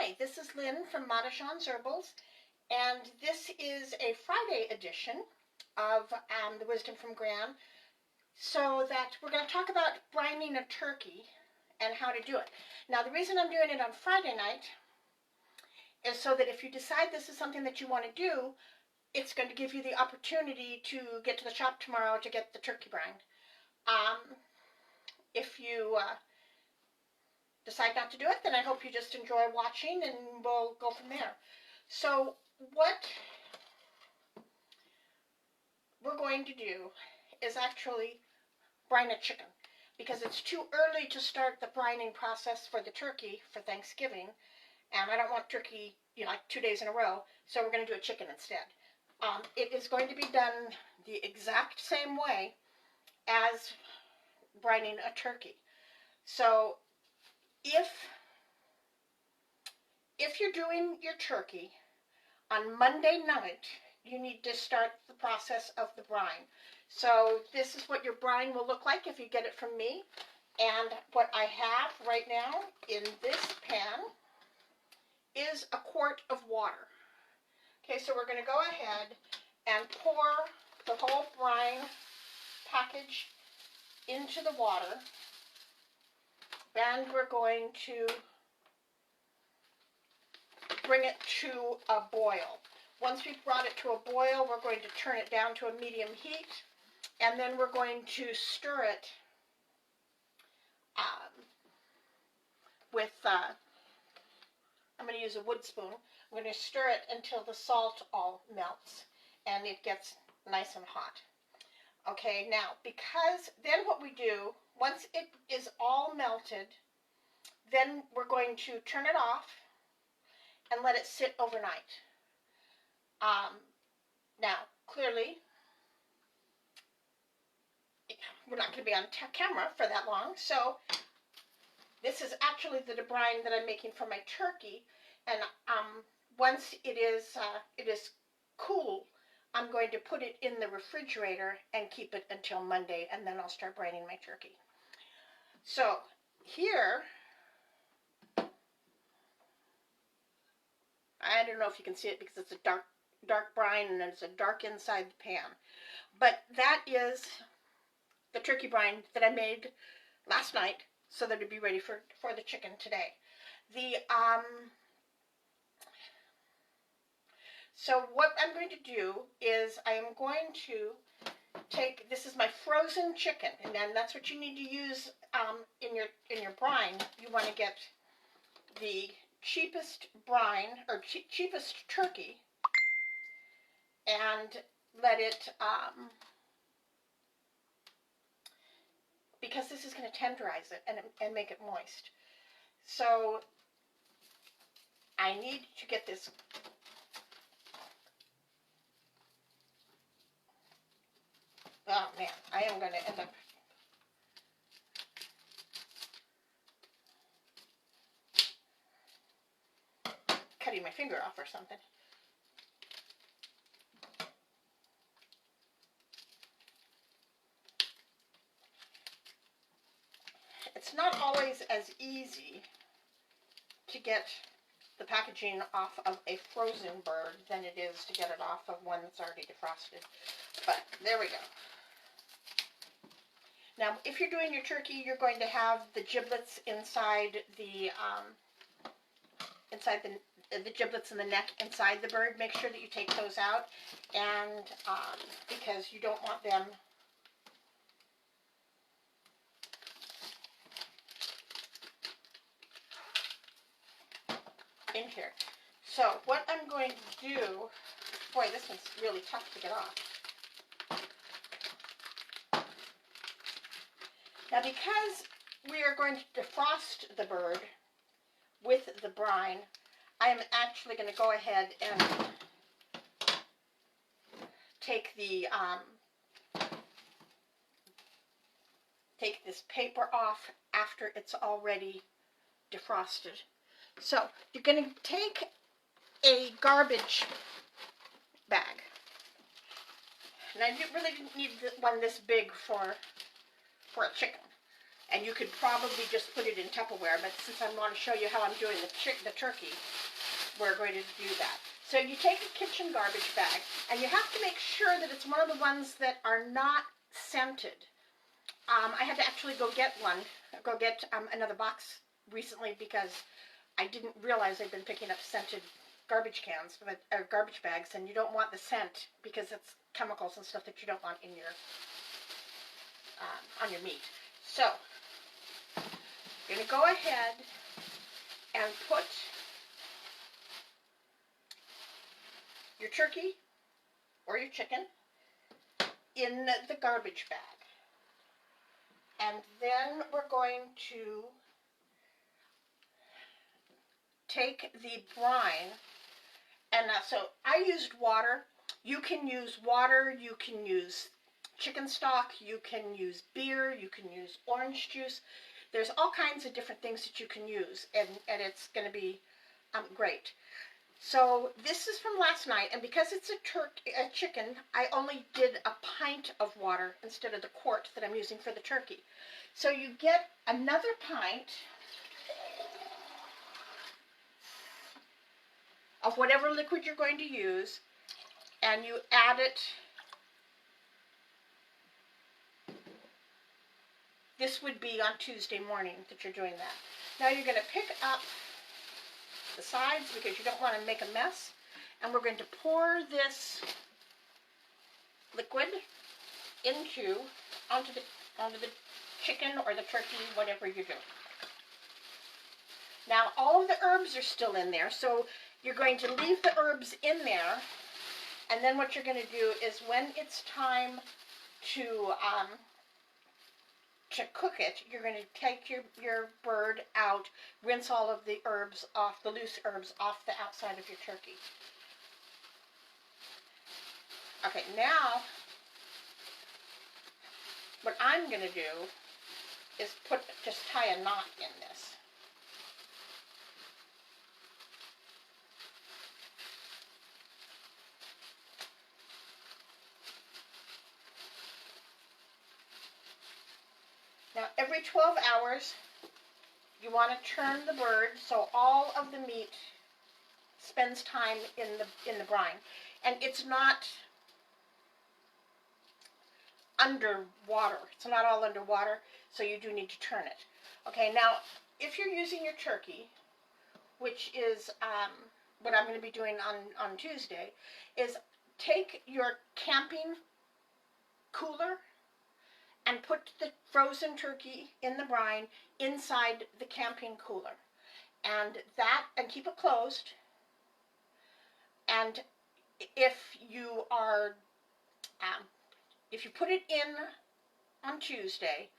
Hi, this is Lynn from Madachan's Herbals, and this is a Friday edition of the Wisdom from Gran, so that we're going to talk about brining a turkey and how to do it. Now, the reason I'm doing it on Friday night is so that if you decide this is something that you want to do, it's going to give you the opportunity to get to the shop tomorrow to get the turkey brined. If you decide not to do it, then I hope you just enjoy watching and we'll go from there. So what we're going to do is actually brine a chicken, because it's too early to start the brining process for the turkey for Thanksgiving, and I don't want turkey, like 2 days in a row, so we're going to do a chicken instead. It is going to be done the exact same way as brining a turkey. So if you're doing your turkey on Monday night, you need to start the process of the brine. So this is what your brine will look like if you get it from me. And what I have right now in this pan is a quart of water. Okay, so we're going to go ahead and pour the whole brine package into the water. And we're going to bring it to a boil. Once we've brought it to a boil, we're going to turn it down to a medium heat, and then we're going to stir it with, I'm going to use a wood spoon. I'm going to stir it until the salt all melts and it gets nice and hot. Okay, now, because then what we do, once it is all melted, then we're going to turn it off and let it sit overnight. Now, clearly, we're not going to be on camera for that long, so this is actually the brine that I'm making for my turkey, and once it is cool, I'm going to put it in the refrigerator and keep it until Monday, and then I'll start brining my turkey. So here, I don't know if you can see it because it's a dark brine and it's a dark inside the pan, but that is the turkey brine that I made last night so that it'd be ready for the chicken today. So what I'm going to do is I am going to take, this is my frozen chicken, and then that's what you need to use in your brine. You want to get the cheapest brine, or cheapest turkey, and let it, because this is going to tenderize it and make it moist. So I need to get this oh man, I am going to end up cutting my finger off or something. It's not always as easy to get the packaging off of a frozen bird than it is to get it off of one that's already defrosted. But there we go. Now, if you're doing your turkey, you're going to have the giblets inside the giblets and the neck inside the bird. Make sure that you take those out, and because you don't want them in here. So what I'm going to do, boy, this one's really tough to get off. Now, because we are going to defrost the bird with the brine, I am actually going to go ahead and take this paper off after it's already defrosted. So you're going to take a garbage bag, and I really didn't need one this big for a chicken. And you could probably just put it in Tupperware, but since I want to show you how I'm doing the turkey, we're going to do that. So you take a kitchen garbage bag, and you have to make sure that it's one of the ones that are not scented. I had to actually go get another box recently because I didn't realize I'd been picking up scented garbage cans, or garbage bags, and you don't want the scent because it's chemicals and stuff that you don't want in your on your meat. So you're going to go ahead and put your turkey or your chicken in the garbage bag. And then we're going to take the brine, and so I used water. You can use water, you can use chicken stock, you can use beer, you can use orange juice. There's all kinds of different things that you can use, and it's going to be great. So this is from last night, and because it's a chicken, I only did a pint of water instead of the quart that I'm using for the turkey. So you get another pint of whatever liquid you're going to use, and you add it. This would be on Tuesday morning that you're doing that. Now you're going to pick up the sides because you don't want to make a mess, and we're going to pour this liquid onto the chicken or the turkey, whatever you're doing. Now all of the herbs are still in there, so you're going to leave the herbs in there, and then what you're going to do is when it's time to cook it, you're going to take your bird out, rinse all of the herbs off, the loose herbs off the outside of your turkey. Okay, now what I'm going to do is just tie a knot in this. Now, every 12 hours, you want to turn the bird so all of the meat spends time in the brine. And it's not underwater. It's not all underwater, so you do need to turn it. Okay, now, if you're using your turkey, which is what I'm going to be doing on Tuesday, is take your camping cooler and put the frozen turkey in the brine inside the camping cooler, and keep it closed. And if you put it in on Tuesday,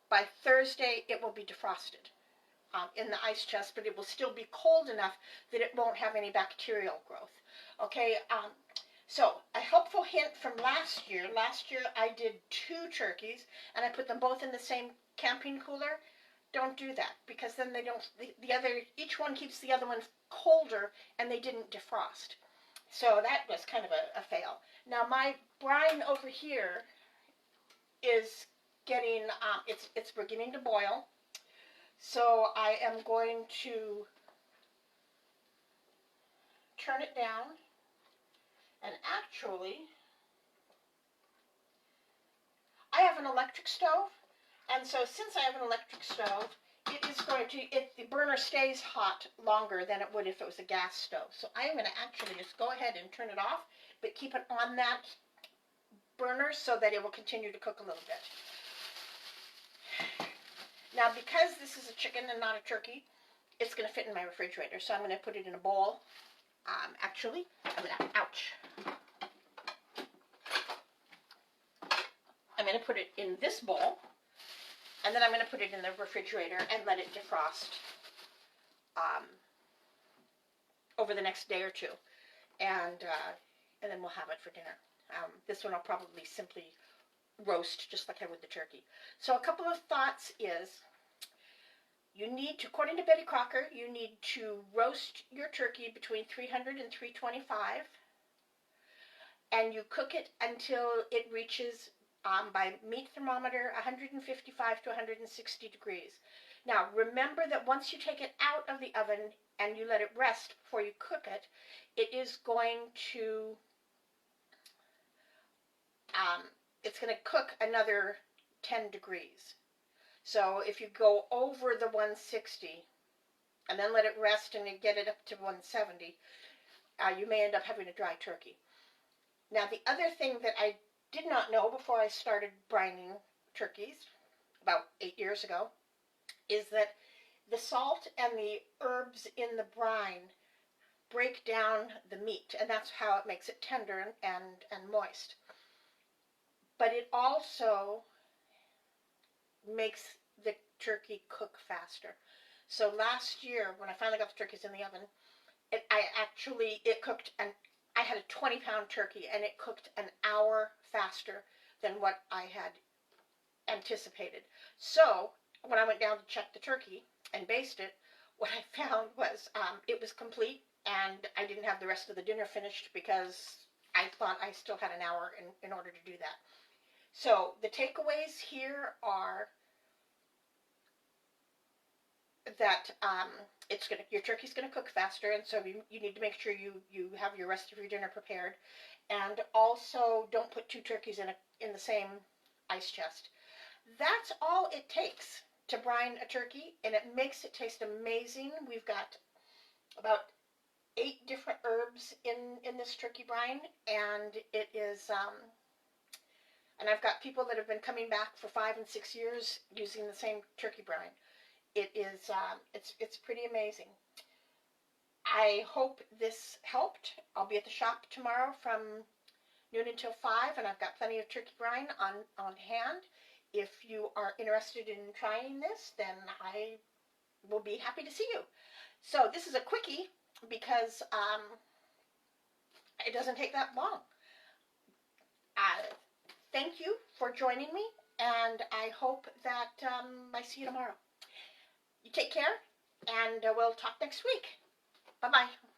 by Thursday it will be defrosted in the ice chest, but it will still be cold enough that it won't have any bacterial growth. Okay. So, a helpful hint from last year I did 2 turkeys, and I put them both in the same camping cooler. Don't do that, because then each one keeps the other one colder, and they didn't defrost. So that was kind of a fail. Now my brine over here is getting, it's beginning to boil. So I am going to turn it down. And actually, I have an electric stove, and so since I have an electric stove, the burner stays hot longer than it would if it was a gas stove. So I am going to actually just go ahead and turn it off, but keep it on that burner so that it will continue to cook a little bit. Now, because this is a chicken and not a turkey, it's going to fit in my refrigerator, so I'm going to put it in a bowl. Actually, ouch. I'm going to put it in this bowl, and then I'm going to put it in the refrigerator and let it defrost over the next day or two, and then we'll have it for dinner. This one I'll probably simply roast just like I would the turkey. So a couple of thoughts is, you need to, according to Betty Crocker, you need to roast your turkey between 300 and 325, and you cook it until it reaches by meat thermometer, 155 to 160 degrees. Now, remember that once you take it out of the oven and you let it rest before you cook it, it is going to it's going to cook another 10 degrees. So if you go over the 160 and then let it rest and you get it up to 170, you may end up having a dry turkey. Now, the other thing that I did not know before I started brining turkeys about 8 years ago is that the salt and the herbs in the brine break down the meat, and that's how it makes it tender and moist. But it also makes the turkey cook faster. So last year, when I finally got the turkeys in the oven, it cooked, and I had a 20-pound turkey, and it cooked an hour faster than what I had anticipated. So when I went down to check the turkey and baste it, what I found was it was complete, and I didn't have the rest of the dinner finished because I thought I still had an hour in order to do that. So the takeaways here are that your turkey's going to cook faster, and so you need to make sure you have your rest of your dinner prepared, and also don't put two turkeys in the same ice chest. That's all it takes to brine a turkey, and it makes it taste amazing. We've got about 8 different herbs in this turkey brine, and it is and I've got people that have been coming back for 5 and 6 years using the same turkey brine. It is it's pretty amazing. I hope this helped. I'll be at the shop tomorrow from noon until 5, and I've got plenty of turkey brine on hand. If you are interested in trying this, then I will be happy to see you. So this is a quickie because it doesn't take that long. Thank you for joining me, and I hope that I see you tomorrow. You take care, and we'll talk next week. Bye-bye.